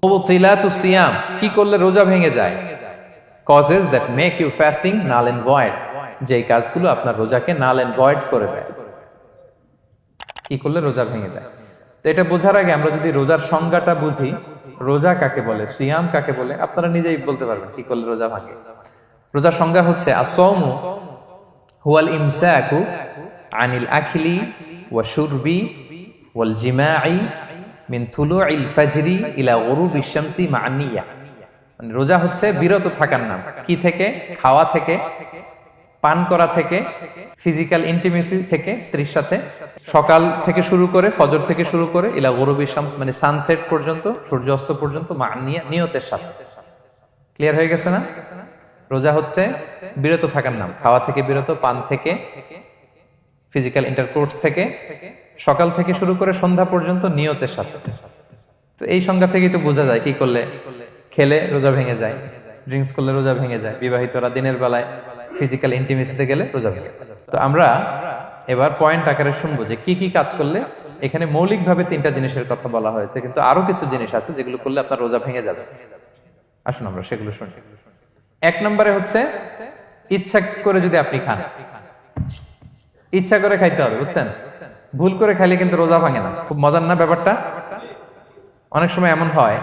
মুবতিলাতুস সিয়াম, কি করলে রোজা ভেঙে যায়? Causes that make you fasting null and void, যে কাজগুলো আপনার রোজাকে নাল এন্ড ভয়েড করে দেয়। কি করলে রোজা ভেঙে যায়? তো এটা বোঝার আগে আমরা যদি রোজার সংজ্ঞাটা বুঝি, রোজা কাকে বলে, সিয়াম কাকে বলে, আপনারা নিজেই বলতে পারবেন কি করলে রোজা ভাঙে। রোজার সংজ্ঞা হচ্ছে আসওমু হুয়াল ইমসাকু আনিল আখলি ওয়া শুরবি ওয়াল জিমাই মিন তুলুইল ফাজরি ইলা গুরুবিশ শামসি মা নিয়া। মানে রোজা হচ্ছে বিরত থাকার নাম। কি থেকে? খাওয়া থেকে, পান করা থেকে, ফিজিক্যাল ইন্টিমেসি থেকে স্ত্রীর সাথে, সকাল থেকে শুরু করে, ফজর থেকে শুরু করে ইলা গুরুবিশ শামস মানে সানসেট পর্যন্ত, সূর্যাস্ত পর্যন্ত, মা নিয়া, নিয়তের সাথে। ক্লিয়ার হয়ে গেছে না? রোজা হচ্ছে বিরত থাকার নাম। খাওয়া থেকে বিরত, পান থেকে, ফিজিক্যাল ইন্টারকোর্স থেকে, সকাল থেকে শুরু করে সন্ধ্যা পর্যন্ত নিয়তের সাথে। তো এই সংজ্ঞা থেকেই তো বোঝা যায় কি করলে, খেলে রোজা ভেঙে যায়, ড্রিঙ্কস করলে রোজা ভেঙে যায়, বিবাহিতরা দিনের বেলায় ফিজিক্যাল ইন্টিমেসিতে গেলে রোজা ভেঙে যায়। তো আমরা এবার পয়েন্ট আকারে শুনবো যে কি কি কাজ করলে। এখানে মৌলিকভাবে 3টা জিনিসের কথা বলা হয়েছে, কিন্তু আরো কিছু জিনিস আছে যেগুলো করলে আপনার রোজা ভেঙে যাবে। আসুন আমরা সেগুলো শুনি। 1 নম্বরে হচ্ছে ইচ্ছা করে যদি আপনি খান, ইচ্ছা করে খাইতে হবে, বুঝছেন? ভুল করে খাইলে কিন্তু রোজা ভাঙে না। খুব মজার না ব্যাপারটা? অনেক সময় এমন হয়,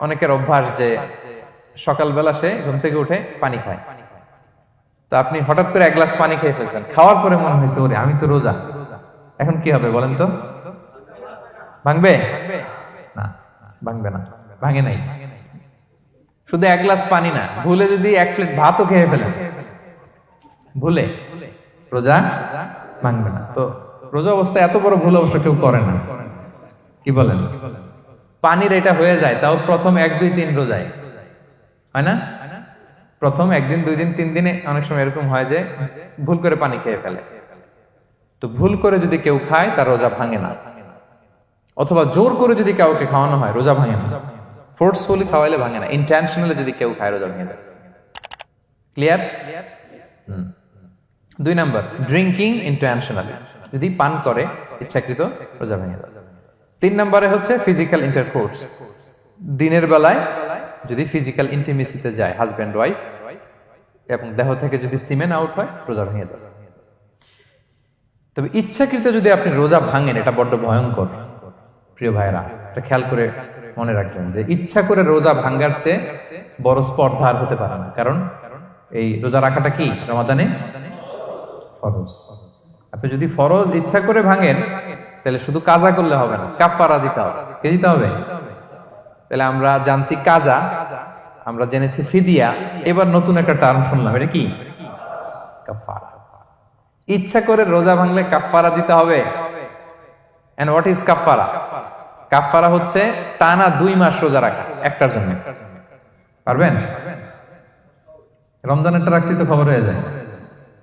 অনেকের অভ্যাস যে সকালবেলা সে ঘুম থেকে উঠে পানি খায়। তো আপনি হঠাৎ করে 1 গ্লাস পানি খেয়ে ফেলছেন, খাওয়ার পরে মনে হয়েছে ওরে আমি তো রোজা, এখন কি হবে বলেন তো? ভাঙবে না? ভাঙবে না, ভাঙে নাই। শুধু 1 গ্লাস পানি না, ভুলে যদি 1 প্লেট ভাতও খেয়ে ফেলেন, ভুলে, রোজা ভাঙবে না। তো রোজা অবস্থায় এত বড় ভুল অবশ্য কেউ করে না, কি বলেন? পানির এটা হয়ে যায়, তাও প্রথম 1, 2, 3 রোজায় হয় না? প্রথম 1 দিন, 2 দিন, 3 দিনে অনেক সময় এরকম হয় যে ভুল করে পানি খেয়ে ফেলে। তো ভুল করে যদি কেউ খায় তার রোজা ভাঙে না। অথবা জোর করে যদি কাউকে খাওয়ানো হয় রোজা ভাঙে না। ফোর্সফুলি খাওয়াইলে ভাঙে না, ইন্টেনশনালি যদি কেউ খায় রোজা ভেঙে যায়। ক্লিয়ার? 2 নাম্বার, ড্রিঙ্কিং ইন্টেনশনালি, যদি পান করে ইচ্ছাকৃত, রোজা ভেঙে যায়। 3 নম্বরে হচ্ছে ফিজিক্যাল ইন্টারকোর্স, দিনের বেলায় যদি ফিজিক্যাল ইন্টিমেসিতে যায় হাজব্যান্ড ওয়াইফ এবং দেহ থেকে যদি সিমেন আউট হয় রোজা ভেঙে যায়। তবে ইচ্ছাকৃত যদি আপনি রোজা ভাঙেন, এটা বড্ড ভয়ঙ্কর প্রিয় ভাইরা। এটা খেয়াল করে মনে রাখবেন যে ইচ্ছা করে রোজা ভাঙার চেয়ে বড় স্পর্ধা আর হতে পারে না। কারণ এই রোজা রাখাটা কি রমাদানে ফরজ। আপনি যদি ফরজ ইচ্ছা করে ভাঙেন তাহলে শুধু কাজা করলে হবে না, কাফারা দিতে হবে। কে দিতে হবে? তাহলে আমরা জানছি কাজা, আমরা জেনেছি ফিদিয়া, এবার নতুন একটা টার্ম শুনলাম, এটা কি? কাফারা। ইচ্ছা করে রোজা ভাঙলে কাফারা দিতে হবে। এন্ড হোয়াট ইজ কাফারা? কাফারা হচ্ছে টানা 2 মাস রোজা রাখা একটার জন্য। পারবেন? রমজানেরটা রাখতে তো খবর হয়ে যায়,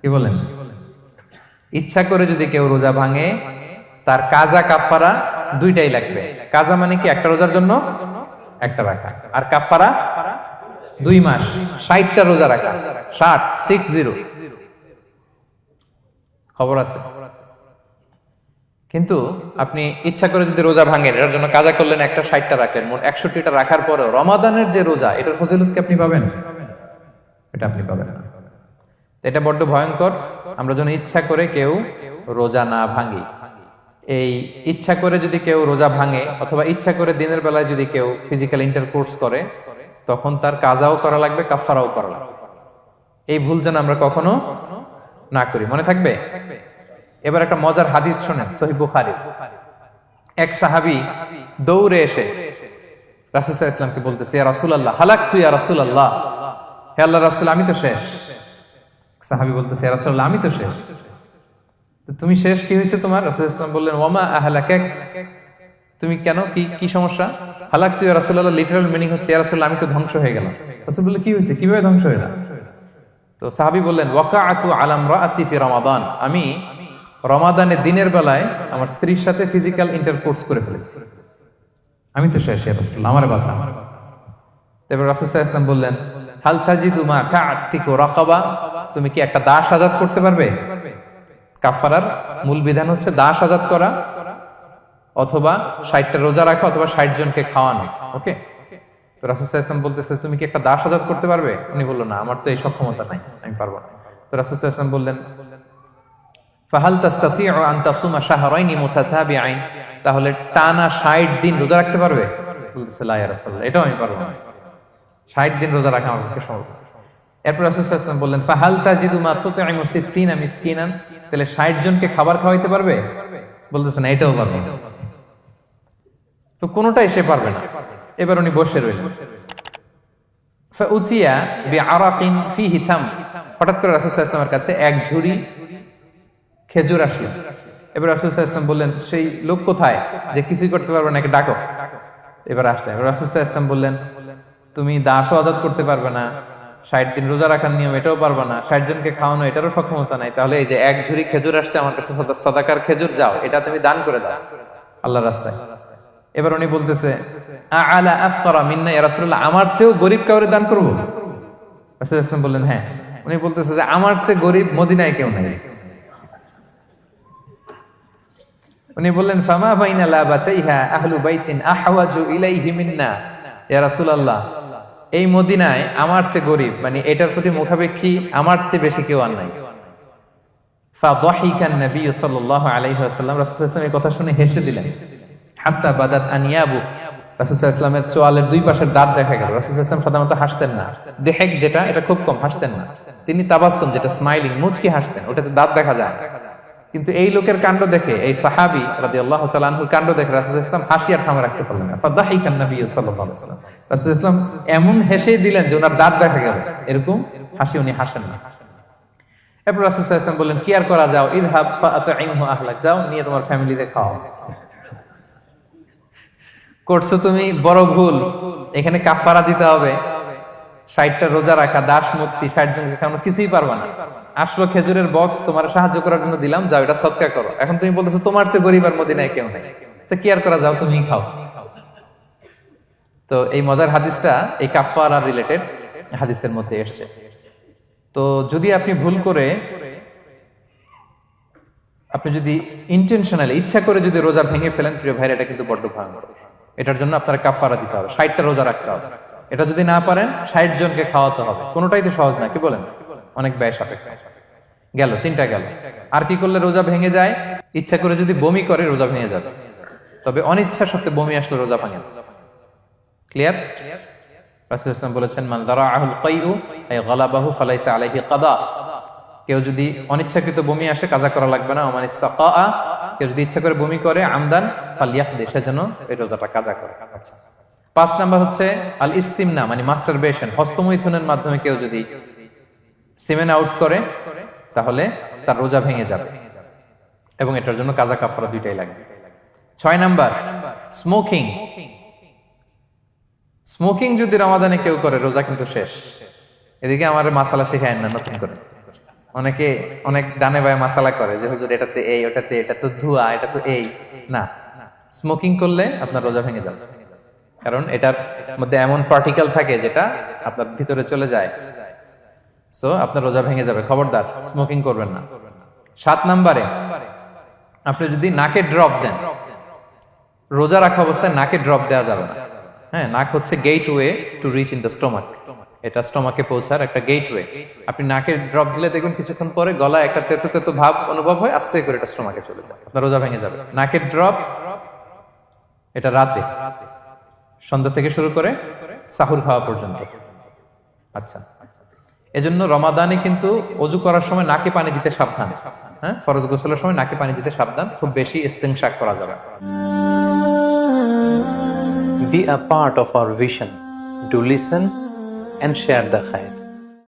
কি বলেন? ইচ্ছা করে যদি কেউ রোজা ভাঙে তার কাজা কাফারা 2টাই লাগবে। কাজা মানে কি? একটা রোজার জন্য একটা রাখা, আর কাফারা 2 মাস 60টা রোজা রাখা। 60 খবর আছে। কিন্তু আপনি ইচ্ছা করে যদি রোজা ভাঙেন, এটার জন্য কাজা করলেন, একটা 60টা রাখলেন, মোট 61টা রাখার পরেও রমাদানের যে রোজা, এটার ফজিলত কি আপনি পাবেন? এটা আপনি পাবেন না। এটা বড্ড ভয়ঙ্কর। আমরা যেন ইচ্ছা করে কেউ রোজা না ভাঙি। এই ইচ্ছা করে যদি কেউ রোজা ভাঙে অথবা ইচ্ছা করে দিনের বেলায় যদি কেউ ফিজিক্যাল ইন্টারকোর্স করে, তখন তার কাজাও করা লাগবে, কাফারাও করা লাগবে। এই ভুল যেন আমরা কখনো না করি, মনে থাকবে। এবার একটা মজার হাদিস শোনেন, সহিহ বুখারী। এক সাহাবী দৌড়ে এসে রাসূল সাল্লাল্লাহু আলাইহি ওয়াসাল্লামকে বলতেছে, ইয়া রাসূলুল্লাহ হালাকতু ইয়া রাসূলুল্লাহ, হে আল্লাহর রাসূল আমি তো শেষ। সাহাবী বলতেছে, ইয়া রাসূলুল্লাহ আমি তো শেষ। তুমি শেষ, কি হয়েছে তোমার? রাসূল সাল্লাল্লাহু আলাইহি ওয়াসাল্লাম বললেন, ওয়ামা আহলাকাক, তুমি কেন, কি সমস্যা? হালাকতু ইয়া রাসূলুল্লাহ লিটারাল মিনিং হচ্ছে, ইয়া রাসূলুল্লাহ আমি তো ধ্বংস হয়ে গেলাম। রাসূল বললেন, কি হয়েছে, কিভাবে ধ্বংস হইলাম? তো সাহাবী বললেন, ওয়াকাআতু আলা ইমরাআতি ফি রমাদান, আমি রমাদানে দিনের বেলায় আমার স্ত্রীর সাথে ফিজিক্যাল ইন্টারকোর্স করে ফেলেছি, আমি তো শেষ, ইয়া রাসূলুল্লাহ আমারে বাঁচান। তারপর রাসূল সাল্লাল্লাহু আলাইহি ওয়াসাল্লাম বললেন, হাল তাজিদু মা কা'তিকু রাকাবা, তুমি কি একটা দাস আজাদ করতে পারবে? কাফারার মূল বিধান হচ্ছে দাস আজাদ করা অথবা 60টা রোজা রাখা অথবা 60 জনকে খাওয়ানো। ওকে, তো রাসূল সাল্লাল্লাহু আলাইহি ওয়াসাল্লাম বলতেছে, তুমি কি একটা দাস আজাদ করতে পারবে? উনি বলল, না, আমার তো এই সক্ষমতা নাই, আমি পারবো না। তো রাসূল সাল্লাল্লাহু আলাইহি ওয়াসাল্লাম বললেন, ফাহাল তাস্তাতিউ আন তাসুমা শাহরাইনি মুতাতাবিআইন, তাহলে টানা 60 দিন রোজা রাখতে পারবে? বলতেছে, লা ইয়া রাসূলুল্লাহ, এটাও আমি পারবো না, 60 দিন রোজা রাখা আমার পক্ষে সম্ভব না। এরপর রাসূল সাল্লাল্লাহু আলাইহি ওয়াসাল্লাম বললেন, ফাহাল তাজিদু মা তুতঈমু 60 মিসকিনান, তাহলে 60 জনকে খাবার খাওয়াইতে পারবে? বলতেছে, না, এটাও পারবো না। তো কোনোটাই সে পারবে না। এবার উনি বসে রইলেন। ফাউতিয়া বিআরাকিন ফিহি তাম, হঠাৎ করে রাসূল সাল্লাল্লাহু আলাইহি ওয়াসাল্লামের কাছে এক ঝুড়ি খেজুর আসলো। এবার রাসূল সাল্লাল্লাহু আলাইহি ওয়াসাল্লাম বললেন, সেই লোক কোথায় যে কিছুই করতে পারবে না, একে ডাকো। এবার আসলেন। এবার রাসূল সাল্লাল্লাহু আলাইহি ওয়াসাল্লাম বললেন, তুমি দাসও আজাদ করতে পারবে না, 60 দিন রোজা রাখার নিয়ম এটাও পারবে না, 60 জনকে খাওয়ানো এটারও সক্ষমতা নাই, তাহলে এই যে এক ঝুড়ি খেজুর আসছে আমার কাছে, সাদাকার খেজুর, যাও এটা তুমি দান করে দাও আল্লাহর রাস্তায়। এবার উনি বলতেছে, আলা আফকারা মিন্না ইয়া রাসূলুল্লাহ, আমার চেয়েও গরীব কাউরে দান করব? রাসূল সাল্লাল্লাহু আলাইহি ওয়াসাল্লাম বললেন, হ্যাঁ। উনি বলতেছে যে আমার চেয়ে গরীব মদিনায় কেউ নাই। উনি বললেন, ফামা বাইনা লাবাতাইহা আহলু বাইতিন আহওয়াজু ইলাইহি মিন্না ইয়া রাসূলুল্লাহ, এই মদিনায় আমার চেয়ে গরীব, মানে এটার প্রতি মুখাপেক্ষী আমার চেয়ে বেশি কেউ আর নাই। ফাদাহিকান নবী সাল্লাল্লাহু আলাইহি ওয়াসাল্লাম, রাসূল সাল্লাল্লাহু আলাইহি ওয়াসাল্লাম এই কথা শুনে হেসে দিলেন। হাত্তা বাদাত আনিয়াবু, রাসূল সাল্লাল্লাহু আলাইহি ওয়াসাল্লামের চোয়ালের দুই পাশের দাঁত দেখা গেল। রাসূল সাল্লাল্লাহু আলাইহি ওয়াসাল্লাম সাধারণত হাসতেন না, দেহেক যেটা এটা খুব কম হাসতেন না, তিনি তাবাসসুম যেটা স্মাইলিং মুচকি হাসতেন, ওটাতে দাঁত দেখা যায়। কিন্তু এই লোকের কাণ্ড দেখে, এই সাহাবী রাদিয়াল্লাহু তাআলা আনহুর কাণ্ড দেখে রাসূল সাল্লাল্লাহু আলাইহি ওয়াসাল্লাম হাসি আর থামে রাখতে পারলেন না। ফাদাহিকান নবী সাল্লাল্লাহু আলাইহি ওয়াসাল্লাম, রাসূল সাল্লাল্লাহু আলাইহি ওয়াসাল্লাম এমন হেসে দিলেন যে ওনার দাঁত দেখা গেল, এরকম হাসি উনি হাসেন না। এরপর রাসূল সাল্লাল্লাহু আলাইহি ওয়াসাল্লাম বললেন, কি আর করা, যাও, ইযহাব ফাআতঈমহু আহলাক, যাও নিয়ে তোমার ফ্যামিলিতে খাও। করছো তুমি বড় ভুল, এখানে কাফারা দিতে হবে, 60টা রোজা রাখা, দাস মুক্তি, 60 জনকে খাওয়ানো, কিছুই পারবা না। আসলো খেজুরের বক্স, তোমার সাহায্য করার জন্য দিলাম, যাও এটা সদকা করো। এখন তুমি বলতেছো তোমার চেয়ে গরীব আর মদিনায় কেউ নেই, তো কি আর করা, যাও তুমি খাও। তো এই মজার হাদিসটা এই কাফারা রিলেটেড হাদিসের মধ্যে এসেছে। তো যদি আপনি ভুল করে, আপনি যদি ইন্টেনশনালি ইচ্ছা করে যদি রোজা ভেঙে ফেলেন, প্রিয় ভাইরা, এটা কিন্তু বড্ড ভয়ঙ্কর। এটার জন্য আপনার কাফারা দিতে হবে, 60টা রোজা রাখতে হবে। এটা যদি না পারেন 60 জনকে খাওয়াতে হবে। কোনোটাই তো সহজ না, কি বলেন? অনেক ব্যয় সাপেক্ষ। গেল 3টা গেল। আর কি করলে রোজা ভেঙে যায়? ইচ্ছা করে যদি বমি করে রোজা ভেঙে যাবে, তবে অনিচ্ছা সত্ত্বে বমি আসলে রোজা ভাঙে। ক্লিয়ার? রাসূল সাল্লাল্লাহু আলাইহি ওয়াসাল্লাম বলেছেন, মান দারাআহুল কাইউ আই গালাবাহু ফালাইসা আলাইহি কাদা, কেউ যদি অনিচ্ছাকৃত বমি আসে কাজা করা লাগবে না। ওমান ইস্তাকা, কেউ যদি ইচ্ছা করে বমি করে আমদান ফালিয়াকদি, সেজন্য এই রোজাটা কাজা করে। আচ্ছা, 5 নাম্বার হচ্ছে আল ইস্তিমনা, মানে মাস্টারবেশন, হস্তমৈথুনের মাধ্যমে কেউ যদি সিমেন আউট করে তাহলে তার রোজা ভেঙে যাবে, এবং এটার জন্য কাজা কাফারা দুইটাই লাগবে। 6 নাম্বার স্মোকিং। স্মোকিং যদি রমাদানে কেউ করে, রোজা কিন্তু শেষ। এদিকে আমার মাসালা শেখায় না নতুন করে, অনেকে অনেক ডানে বায়ে মাসালা করে যে হুজুর এটাতে এই, ওটাতে, এটা তো ধোঁয়া, এটা তো এই না। স্মোকিং করলে আপনার রোজা ভেঙে যাবে, কারণ এটার মধ্যে এমন পার্টিকেল থাকে যেটা আপনার ভিতরে চলে যায়, সো আপনার রোজা ভেঙে যাবে। খবরদার স্মোকিং করবেন না। 7 নাম্বারে আপনি যদি নাকে ড্রপ দেন, রোজা রাখা অবস্থায় নাকে ড্রপ দেওয়া যাবে না। হ্যাঁ, নাক হচ্ছে gateway to reach in the stomach, এটা স্টোমাকে পৌঁছার একটা গেটওয়ে। আপনি নাকে ড্রপ দিলে দেখুন কিছুক্ষণ পরে গলায় একটা তেতো তেতো ভাব অনুভব হয়, আস্তে করে এটা স্টোমাকে চলে যায়, আপনার রোজা ভেঙে যাবে। নাকের ড্রপ এটা রাতে, সন্ধ্যা থেকে শুরু করে সাহুর খাওয়া পর্যন্ত। আচ্ছা, এজন্য রমাদানে কিন্তু অজু করার সময় নাকে পানি দিতে সাবধান। হ্যাঁ, ফরজ গোসলের সময় নাকে পানি দিতে সাবধান, খুব বেশি ইস্তিনশাক করা যাবে। Be a part of our vision. Do listen and share the khair.